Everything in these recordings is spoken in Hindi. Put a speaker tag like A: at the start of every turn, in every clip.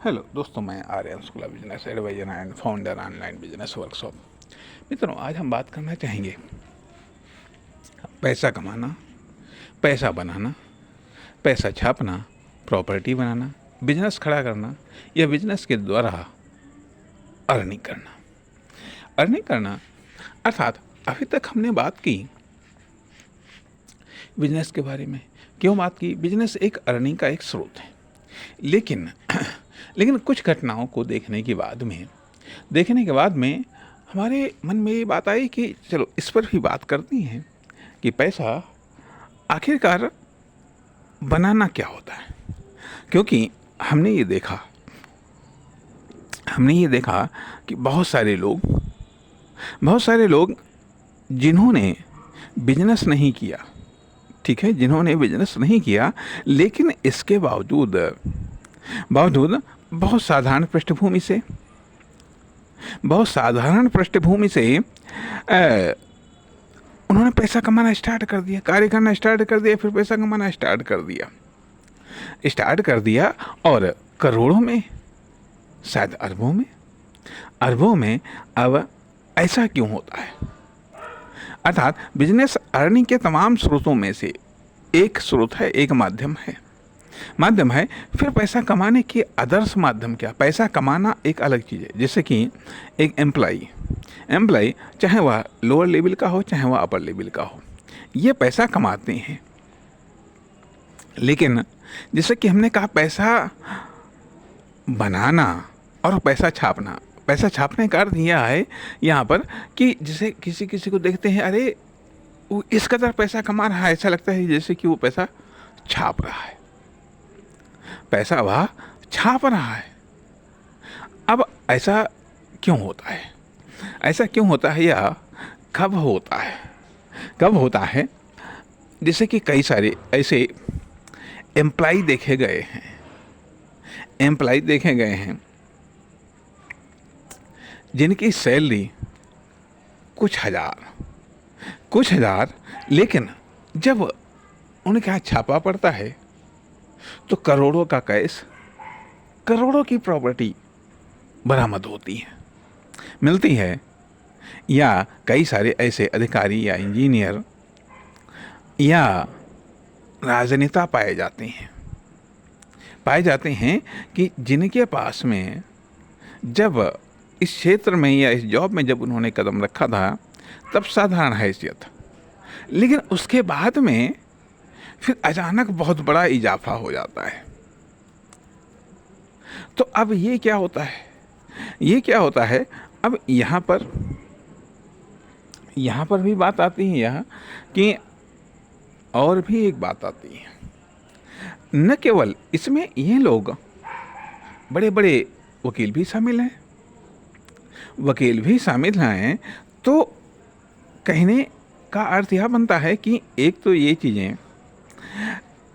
A: हेलो दोस्तों, मैं Aryan school of business advisor and founder online business workshop. मित्रों, आज हम बात करना चाहेंगे पैसा कमाना, पैसा बनाना, पैसा छापना, प्रॉपर्टी बनाना, बिजनेस खड़ा करना या बिजनेस के द्वारा अर्निंग करना। अर्निंग करना अर्थात अभी तक हमने बात की बिजनेस के बारे में। क्यों बात की? बिजनेस एक अर्निंग का एक स्रोत है, लेकिन लेकिन कुछ घटनाओं को देखने के बाद में हमारे मन में ये बात आई कि चलो इस पर भी बात करती हैं कि पैसा आखिरकार बनाना क्या होता है। क्योंकि हमने ये देखा कि बहुत सारे लोग जिन्होंने बिजनेस नहीं किया, ठीक है, जिन्होंने बिजनेस नहीं किया, लेकिन इसके बावजूद बहुत साधारण पृष्ठभूमि से उन्होंने पैसा कमाना स्टार्ट कर दिया, कार्य करना स्टार्ट कर दिया, फिर पैसा कमाना स्टार्ट कर दिया और करोड़ों में, शायद अरबों में। अब ऐसा क्यों होता है? अर्थात बिजनेस अर्निंग के तमाम स्रोतों में से एक स्रोत है, एक माध्यम है। फिर पैसा कमाने के आदर्श माध्यम क्या? पैसा कमाना एक अलग चीज़ है। जैसे कि एक एम्प्लाई चाहे वह लोअर लेवल का हो, चाहे वह अपर लेवल का हो, ये पैसा कमाते हैं। लेकिन जैसे कि हमने कहा, पैसा बनाना और पैसा छापने का अर्थ यह है यहाँ पर कि जैसे किसी को देखते हैं, अरे वो इस कदर पैसा कमा रहा है, ऐसा लगता है जैसे कि वो पैसा छाप रहा है, पैसा वह छाप रहा है। अब ऐसा क्यों होता है या कब होता है? जैसे कि कई सारे ऐसे एम्प्लाई देखे गए हैं जिनकी सैलरी कुछ हजार, लेकिन जब उनके यहाँ छापा पड़ता है तो करोड़ों का कैश, करोड़ों की प्रॉपर्टी बरामद होती है, मिलती है। या कई सारे ऐसे अधिकारी या इंजीनियर या राजनेता पाए जाते हैं कि जिनके पास में जब इस क्षेत्र में या इस जॉब में जब उन्होंने कदम रखा था तब साधारण हैसियत, लेकिन उसके बाद में फिर अचानक बहुत बड़ा इजाफा हो जाता है। तो अब ये क्या होता है? अब यहाँ पर भी बात आती है यहाँ कि और भी एक बात आती है। न केवल इसमें ये लोग, बड़े बड़े वकील भी शामिल हैं। तो कहने का अर्थ यह बनता है कि एक तो ये चीज़ें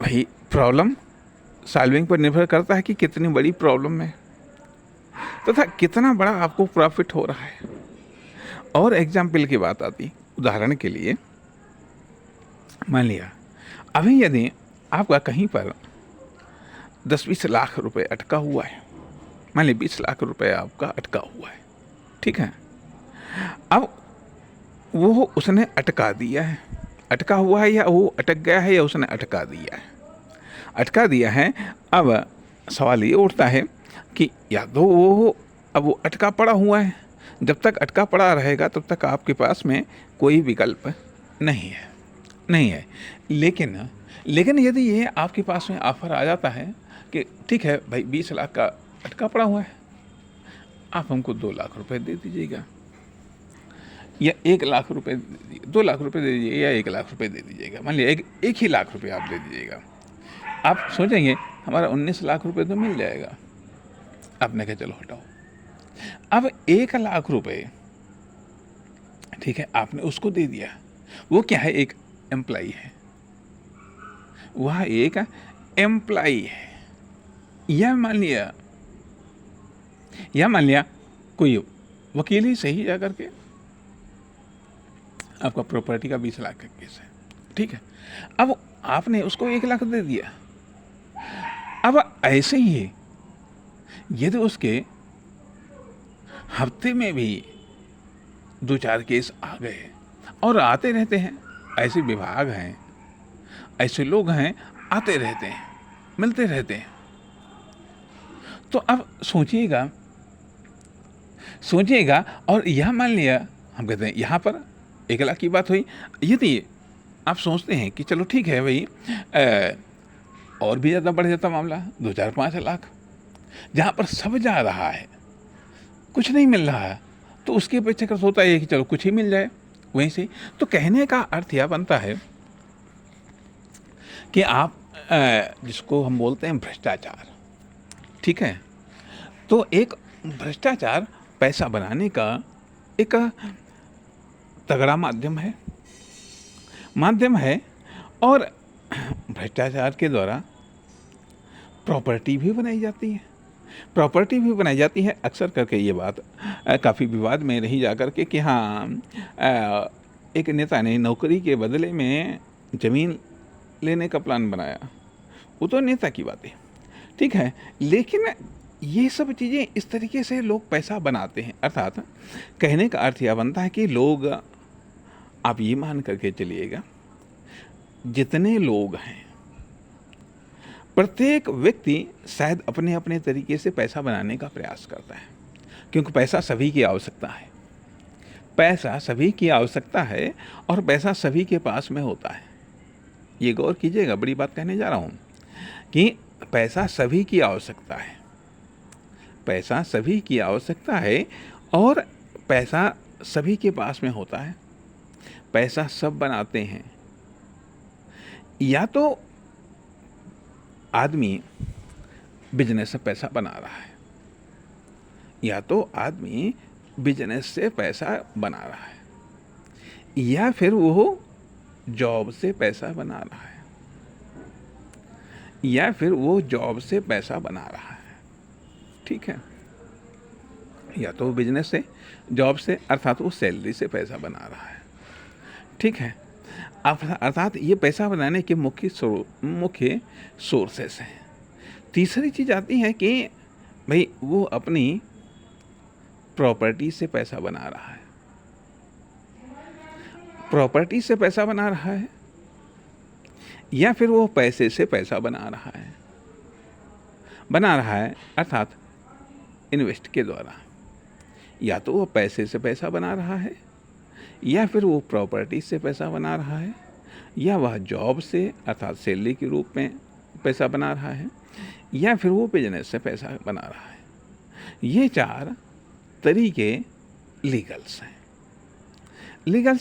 A: भाई प्रॉब्लम सॉल्विंग पर निर्भर करता है कि कितनी बड़ी प्रॉब्लम है तथा कितना बड़ा आपको प्रॉफिट हो रहा है। और एग्जाम्पल की बात आती, उदाहरण के लिए मान लिया अभी यदि आपका कहीं पर 10-20 लाख रुपए अटका हुआ है, मान लीजिए 20 लाख रुपए आपका अटका हुआ है, ठीक है। अब वो उसने अटका दिया है, अटका हुआ है, या वो अटक गया है, या उसने अटका दिया है। अब सवाल ये उठता है कि या तो वो अब वो अटका पड़ा हुआ है, जब तक अटका पड़ा रहेगा तब तक आपके पास में कोई विकल्प नहीं है। लेकिन यदि ये आपके पास में ऑफर आ जाता है कि ठीक है भाई, 20 लाख का अटका पड़ा हुआ है, आप हमको 2 लाख रुपए दे दीजिएगा, या 1 लाख रुपए दे दीजिए, 2 लाख रुपए दे दीजिए, या 1 लाख रुपए दे दीजिएगा। मान लिया एक ही लाख रुपए आप दे दीजिएगा। आप सोचेंगे हमारा 19 लाख रुपए तो मिल जाएगा। आपने कहा चलो हटाओ। अब 1 लाख रुपए, ठीक है, आपने उसको दे दिया। वो क्या है? एक एम्प्लाई है, वह एक एम्प्लाई है। या मान लिया कोई वकील ही सही जा करके आपका प्रॉपर्टी का 20 लाख का केस है, ठीक है। अब आपने उसको 1 लाख दे दिया। अब ऐसे ही यदि उसके हफ्ते में भी 2-4 केस आ गए, और आते रहते हैं, ऐसे विभाग हैं, ऐसे लोग हैं, आते रहते हैं, मिलते रहते हैं, तो अब सोचिएगा, और यह मान लिया, हम कहते हैं यहाँ पर 1 लाख की बात हुई। यदि आप सोचते हैं कि चलो ठीक है भाई, और भी ज़्यादा बढ़ जाता मामला, 2-4-5 लाख, जहाँ पर सब जा रहा है, कुछ नहीं मिल रहा है, तो उसकी अपेक्षा होता है कि चलो कुछ ही मिल जाए वहीं से। तो कहने का अर्थ यह बनता है कि आप जिसको हम बोलते हैं भ्रष्टाचार, ठीक है, तो एक भ्रष्टाचार पैसा बनाने का एक तगड़ा माध्यम है, और भ्रष्टाचार के द्वारा प्रॉपर्टी भी बनाई जाती है। अक्सर करके ये बात काफ़ी विवाद में रही जा कर के कि हाँ, एक नेता ने नौकरी के बदले में ज़मीन लेने का प्लान बनाया, वो तो नेता की बात है, ठीक है, लेकिन ये सब चीज़ें इस तरीके से लोग पैसा बनाते हैं। अर्थात कहने का अर्थ यह बनता है कि लोग, आप ये मान करके चलिएगा, जितने लोग हैं, प्रत्येक व्यक्ति शायद अपने अपने तरीके से पैसा बनाने का प्रयास करता है, क्योंकि पैसा सभी की आवश्यकता है, और पैसा सभी के पास में होता है। ये गौर कीजिएगा, बड़ी बात कहने जा रहा हूँ कि पैसा सभी की आवश्यकता है, और पैसा सभी के पास में होता है। पैसा सब बनाते हैं, या तो आदमी बिजनेस से पैसा बना रहा है, या फिर वो जॉब से पैसा बना रहा है, ठीक है, या तो बिजनेस से, जॉब से, अर्थात वो सैलरी से पैसा बना रहा है, ठीक है। अर्थात ये पैसा बनाने के मुख्य सोर्सेस हैं। तीसरी चीज़ आती है कि भाई वो अपनी प्रॉपर्टी से पैसा बना रहा है, या फिर वो पैसे से पैसा बना रहा है, अर्थात इन्वेस्ट के द्वारा। या तो वो पैसे से पैसा बना रहा है, या फिर वो प्रॉपर्टी से पैसा बना रहा है, या वह जॉब से, अर्थात सैलरी के रूप में पैसा बना रहा है, या फिर वो बिजनेस से पैसा बना रहा है। ये 4 तरीके लीगल्स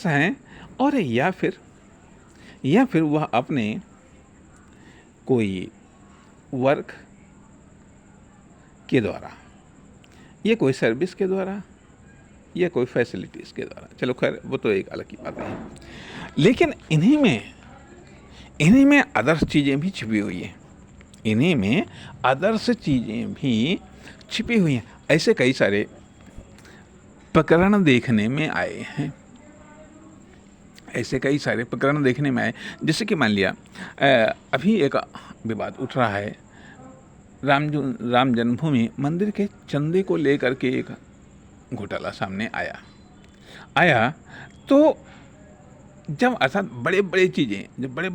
A: हैं, और या फिर वह अपने कोई वर्क के द्वारा, या कोई सर्विस के द्वारा, या कोई फैसिलिटीज़ के द्वारा, चलो खैर वो तो एक अलग की बात है। लेकिन इन्हीं में अदर्स चीज़ें भी छिपी हुई हैं। ऐसे कई सारे प्रकरण देखने में आए हैं, जैसे कि मान लिया अभी एक विवाद उठ रहा है, राम जन्मभूमि मंदिर के चंदे को लेकर के एक घोटाला सामने आया। तो जब अर्थात बड़े चीज़ें, जब बड़े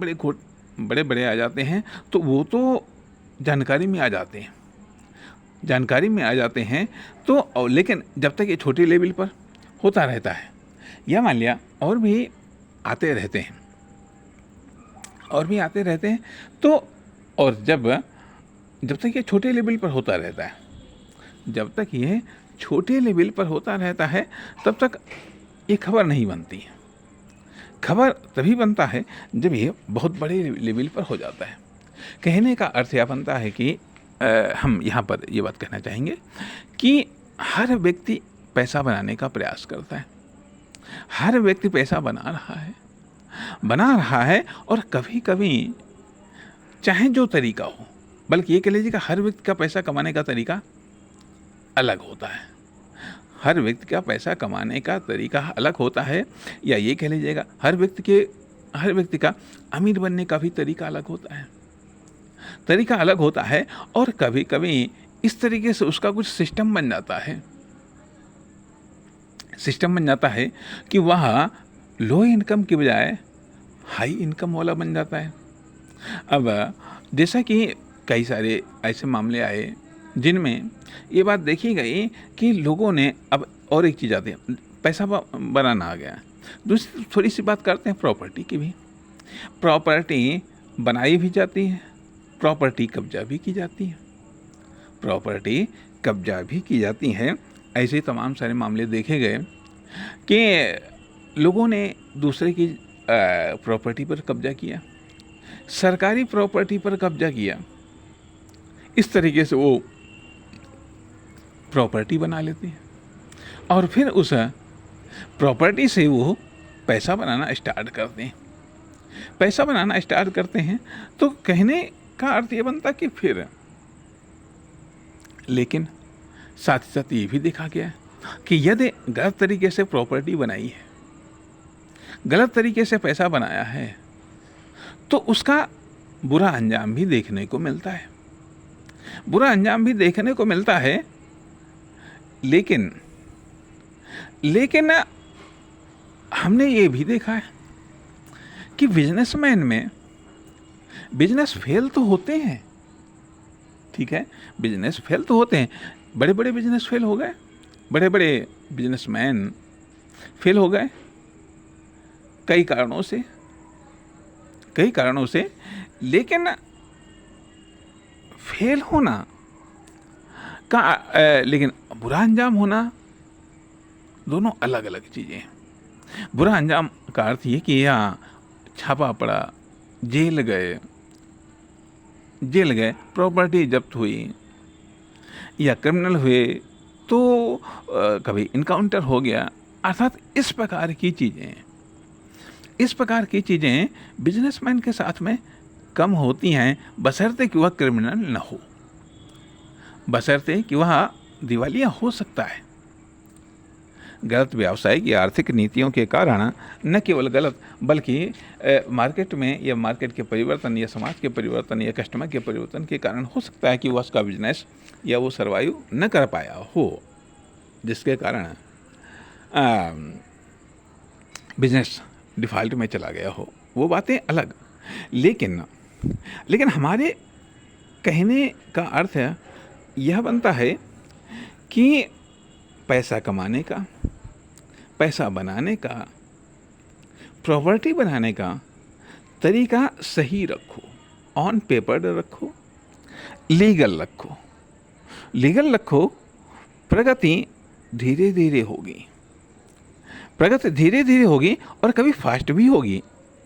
A: आ जाते हैं, तो वो तो जानकारी में आ जाते हैं, तो लेकिन जब तक ये छोटे लेवल पर होता रहता है, या मान लिया और भी आते रहते हैं, तो और जब तक ये छोटे लेवल पर होता रहता है, तब तक ये खबर नहीं बनती है। खबर तभी बनता है जब ये बहुत बड़े लेवल पर हो जाता है। कहने का अर्थ यह बनता है कि हम यहाँ पर ये बात कहना चाहेंगे कि हर व्यक्ति पैसा बनाने का प्रयास करता है, हर व्यक्ति पैसा बना रहा है, और कभी कभी चाहे जो तरीका हो, बल्कि ये कह लीजिए कि हर व्यक्ति का पैसा कमाने का तरीका अलग होता है, या ये कह लीजिएगा हर व्यक्ति का अमीर बनने का भी तरीका अलग होता है, और कभी कभी इस तरीके से उसका कुछ सिस्टम बन जाता है, कि वह लो इनकम की बजाय हाई इनकम वाला बन जाता है। अब जैसा कि कई सारे ऐसे मामले आए जिनमें ये बात देखी गई कि लोगों ने, अब और एक चीज़ आती है, पैसा बनाना आ गया। दूसरी थोड़ी सी बात करते हैं प्रॉपर्टी की भी। प्रॉपर्टी बनाई भी जाती है, प्रॉपर्टी कब्जा भी की जाती है। ऐसे तमाम सारे मामले देखे गए कि लोगों ने दूसरे की प्रॉपर्टी पर कब्जा किया, सरकारी प्रॉपर्टी पर कब्जा किया। इस तरीके से वो प्रॉपर्टी बना लेते हैं और फिर उस प्रॉपर्टी से वो पैसा बनाना स्टार्ट करते हैं। तो कहने का अर्थ ये बनता कि फिर, लेकिन साथ ही साथ ये भी देखा गया कि यदि गलत तरीके से प्रॉपर्टी बनाई है, गलत तरीके से पैसा बनाया है, तो उसका बुरा अंजाम भी देखने को मिलता है। लेकिन हमने ये भी देखा है कि बिजनेसमैन में बिजनेस फेल तो होते हैं, ठीक है, बिजनेस फेल तो होते हैं। बड़े बड़े बिजनेस फेल हो गए, बड़े बड़े बिजनेसमैन फेल हो गए कई कारणों से। लेकिन फेल होना का लेकिन बुरा अंजाम होना दोनों अलग अलग चीज़ें हैं। बुरा अंजाम का अर्थ ये कि यहाँ छापा पड़ा, जेल गए, प्रॉपर्टी जब्त हुई, या क्रिमिनल हुए तो कभी इनकाउंटर हो गया। अर्थात इस प्रकार की चीज़ें बिजनेसमैन के साथ में कम होती हैं, बशर्ते कि वह क्रिमिनल न हो, बशर्ते कि वह दिवालिया हो सकता है। गलत व्यावसायिक या आर्थिक नीतियों के कारण न केवल गलत, बल्कि मार्केट में या मार्केट के परिवर्तन या समाज के परिवर्तन या कस्टमर के परिवर्तन के कारण हो सकता है कि वह उसका बिजनेस या वो सर्वाइव न कर पाया हो, जिसके कारण बिजनेस डिफ़ॉल्ट में चला गया हो। वो बातें अलग। लेकिन हमारे कहने का अर्थ यह बनता है कि पैसा कमाने का, पैसा बनाने का, प्रॉपर्टी बनाने का तरीका सही रखो, ऑन पेपर रखो, लीगल रखो। प्रगति धीरे धीरे होगी और कभी फास्ट भी होगी।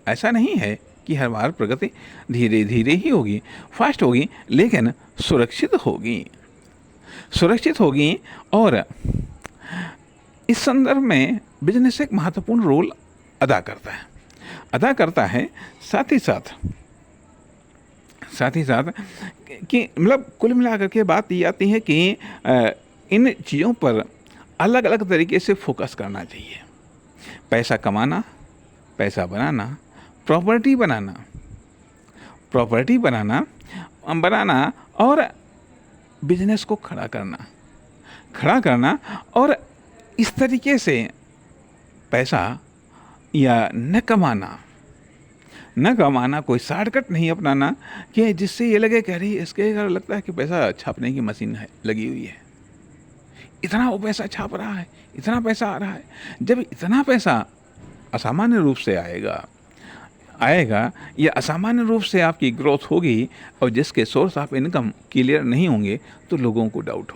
A: ऐसा नहीं है कि हर बार प्रगति धीरे धीरे ही होगी, फास्ट होगी, लेकिन सुरक्षित होगी। और इस संदर्भ में बिजनेस एक महत्वपूर्ण रोल अदा करता है। साथ ही साथ कि मतलब कुल मिलाकर के बात ये आती है कि इन चीज़ों पर अलग अलग तरीके से फोकस करना चाहिए। पैसा कमाना, पैसा बनाना, प्रॉपर्टी बनाना और बिजनेस को खड़ा करना और इस तरीके से पैसा या न कमाना, कोई शॉर्टकट नहीं अपनाना कि जिससे ये लगे कि अरे इसके अगर लगता है कि पैसा छापने की मशीन है लगी हुई है, इतना वो पैसा छाप रहा है, इतना पैसा आ रहा है। जब इतना पैसा असामान्य रूप से आएगा या असामान्य रूप से आपकी ग्रोथ होगी और जिसके सोर्स ऑफ इनकम क्लियर नहीं होंगे, तो लोगों को डाउट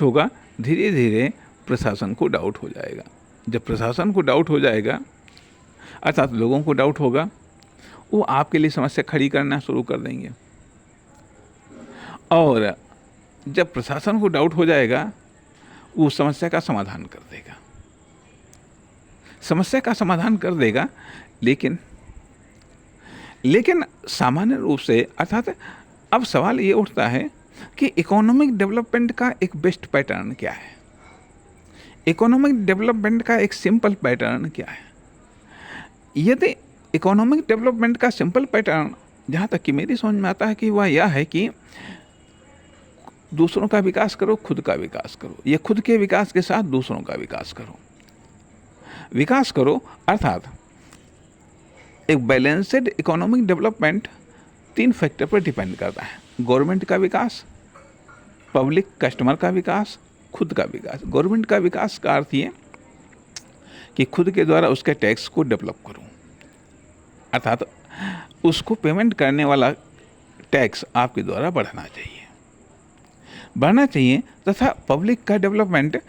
A: होगा। धीरे धीरे प्रशासन को डाउट हो जाएगा। जब प्रशासन को डाउट हो जाएगा, अर्थात लोगों को डाउट होगा, वो आपके लिए समस्या खड़ी करना शुरू कर देंगे। और जब प्रशासन को डाउट हो जाएगा, वो समस्या का समाधान कर देगा। लेकिन सामान्य रूप से, अर्थात अब सवाल ये उठता है कि इकोनॉमिक डेवलपमेंट का एक बेस्ट पैटर्न क्या है? इकोनॉमिक डेवलपमेंट का एक सिंपल पैटर्न क्या है? यदि इकोनॉमिक डेवलपमेंट का सिंपल पैटर्न, जहाँ तक कि मेरी समझ में आता है कि वह यह है कि दूसरों का विकास करो, खुद का विकास करो। ये खुद के विकास के साथ दूसरों का विकास करो। विकास करो अर्थात एक बैलेंस्ड इकोनॉमिक डेवलपमेंट 3 फैक्टर पर डिपेंड करता है। गवर्नमेंट का विकास, पब्लिक कस्टमर का विकास, खुद का विकास। गवर्नमेंट का विकास का अर्थ ये कि खुद के द्वारा उसके टैक्स को डेवलप करूं, अर्थात उसको पेमेंट करने वाला टैक्स आपके द्वारा बढ़ना चाहिए तथा पब्लिक का डेवलपमेंट,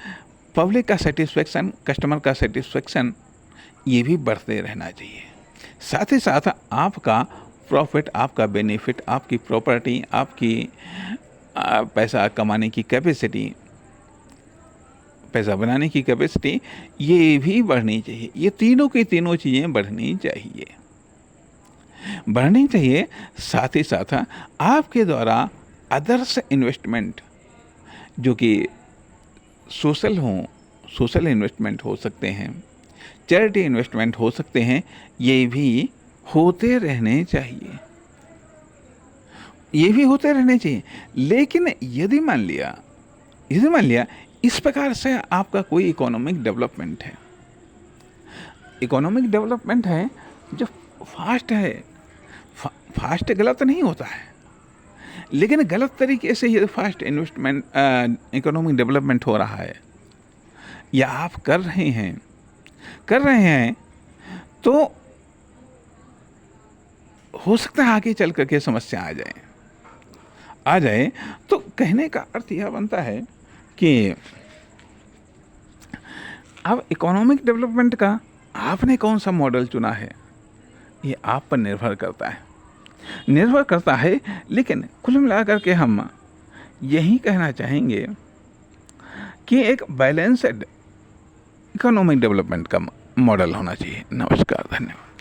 A: पब्लिक का सेटिस्फेक्शन, कस्टमर का सेटिस्फेक्शन, ये भी बढ़ते रहना चाहिए। साथ ही साथ आपका प्रॉफिट, आपका बेनिफिट, आपकी प्रॉपर्टी, आपकी पैसा कमाने की कैपेसिटी, पैसा बनाने की कैपेसिटी, ये भी बढ़नी चाहिए। ये तीनों की तीनों चीज़ें बढ़नी चाहिए। साथ ही साथ आपके द्वारा अदर्स इन्वेस्टमेंट जो कि सोशल इन्वेस्टमेंट हो सकते हैं, चैरिटी इन्वेस्टमेंट हो सकते हैं, ये भी होते रहने चाहिए। लेकिन यदि मान लिया इस प्रकार से आपका कोई इकोनॉमिक डेवलपमेंट है जो फास्ट है, फास्ट गलत नहीं होता है, लेकिन गलत तरीके से ये फास्ट इकोनॉमिक डेवलपमेंट हो रहा है या आप कर रहे हैं तो हो सकता है आगे चल करके समस्या आ जाए। तो कहने का अर्थ यह बनता है कि अब इकोनॉमिक डेवलपमेंट का आपने कौन सा मॉडल चुना है, ये आप पर निर्भर करता है। लेकिन कुल मिलाकर के हम यही कहना चाहेंगे कि एक बैलेंस्ड इकोनॉमिक डेवलपमेंट का मॉडल होना चाहिए। नमस्कार, धन्यवाद।